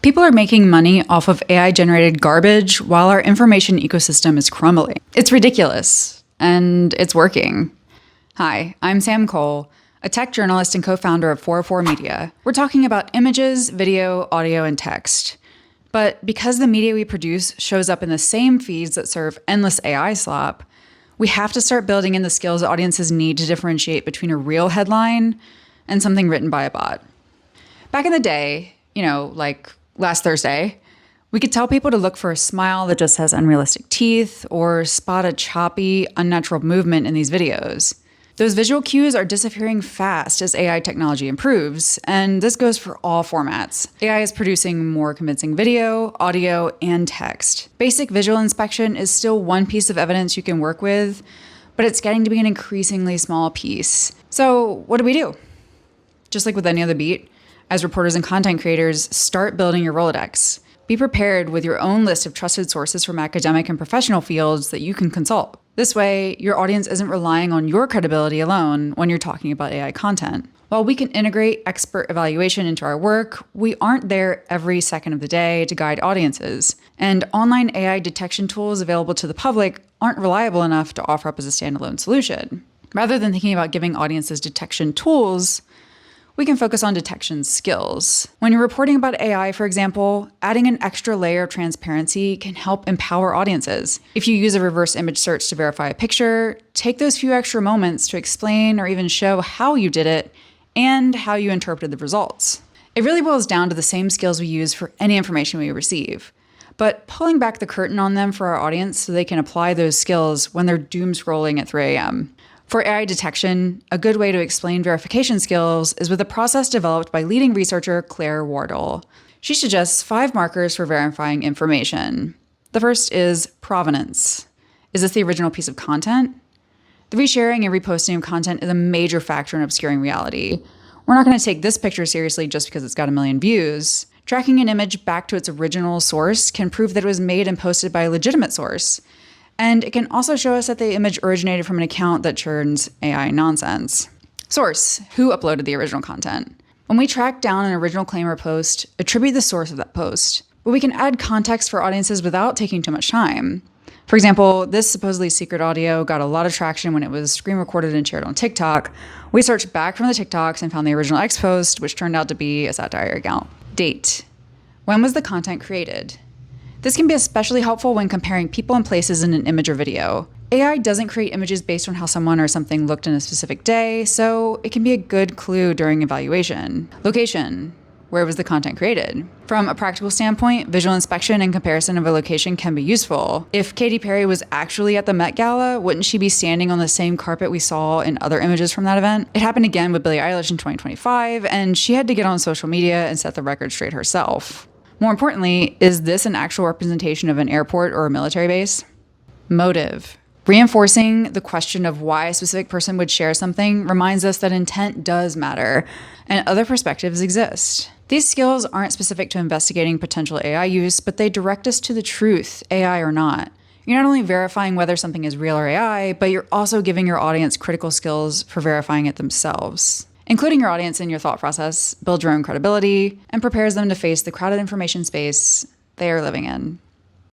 People are making money off of AI-generated garbage while our information ecosystem is crumbling. It's ridiculous, and it's working. Hi, I'm Sam Cole, a tech journalist and co-founder of 404 Media. We're talking about images, video, audio, and text. But because the media we produce shows up in the same feeds that serve endless AI slop, we have to start building in the skills audiences need to differentiate between a real headline and something written by a bot. Back in the day, like last Thursday, we could tell people to look for a smile that just has unrealistic teeth or spot a choppy, unnatural movement in these videos. Those visual cues are disappearing fast as AI technology improves, and this goes for all formats. AI is producing more convincing video, audio, and text. Basic visual inspection is still one piece of evidence you can work with, but it's getting to be an increasingly small piece. So what do? Just like with any other beat, as reporters and content creators, start building your Rolodex. Be prepared with your own list of trusted sources from academic and professional fields that you can consult. This way, your audience isn't relying on your credibility alone when you're talking about AI content. While we can integrate expert evaluation into our work, we aren't there every second of the day to guide audiences. And online AI detection tools available to the public aren't reliable enough to offer up as a standalone solution. Rather than thinking about giving audiences detection tools, we can focus on detection skills. When you're reporting about AI, for example, adding an extra layer of transparency can help empower audiences. If you use a reverse image search to verify a picture, take those few extra moments to explain or even show how you did it and how you interpreted the results. It really boils down to the same skills we use for any information we receive, but pulling back the curtain on them for our audience so they can apply those skills when they're doom scrolling at 3 a.m. For AI detection, a good way to explain verification skills is with a process developed by leading researcher Claire Wardle. She suggests 5 markers for verifying information. The first is provenance. Is this the original piece of content? The resharing and reposting of content is a major factor in obscuring reality. We're not going to take this picture seriously just because it's got 1 million views. Tracking an image back to its original source can prove that it was made and posted by a legitimate source. And it can also show us that the image originated from an account that churns AI nonsense. Source: who uploaded the original content? When we track down an original claim or post, attribute the source of that post. But we can add context for audiences without taking too much time. For example, this supposedly secret audio got a lot of traction when it was screen recorded and shared on TikTok. We searched back from the TikToks and found the original X post, which turned out to be a satire account. Date: when was the content created? This can be especially helpful when comparing people and places in an image or video. AI doesn't create images based on how someone or something looked in a specific day, so it can be a good clue during evaluation. Location: where was the content created? From a practical standpoint, visual inspection and comparison of a location can be useful. If Katy Perry was actually at the Met Gala, wouldn't she be standing on the same carpet we saw in other images from that event? It happened again with Billie Eilish in 2025, and she had to get on social media and set the record straight herself. More importantly, is this an actual representation of an airport or a military base? Motive: reinforcing the question of why a specific person would share something reminds us that intent does matter, and other perspectives exist. These skills aren't specific to investigating potential AI use, but they direct us to the truth, AI or not. You're not only verifying whether something is real or AI, but you're also giving your audience critical skills for verifying it themselves. Including your audience in your thought process builds your own credibility and prepares them to face the crowded information space they are living in.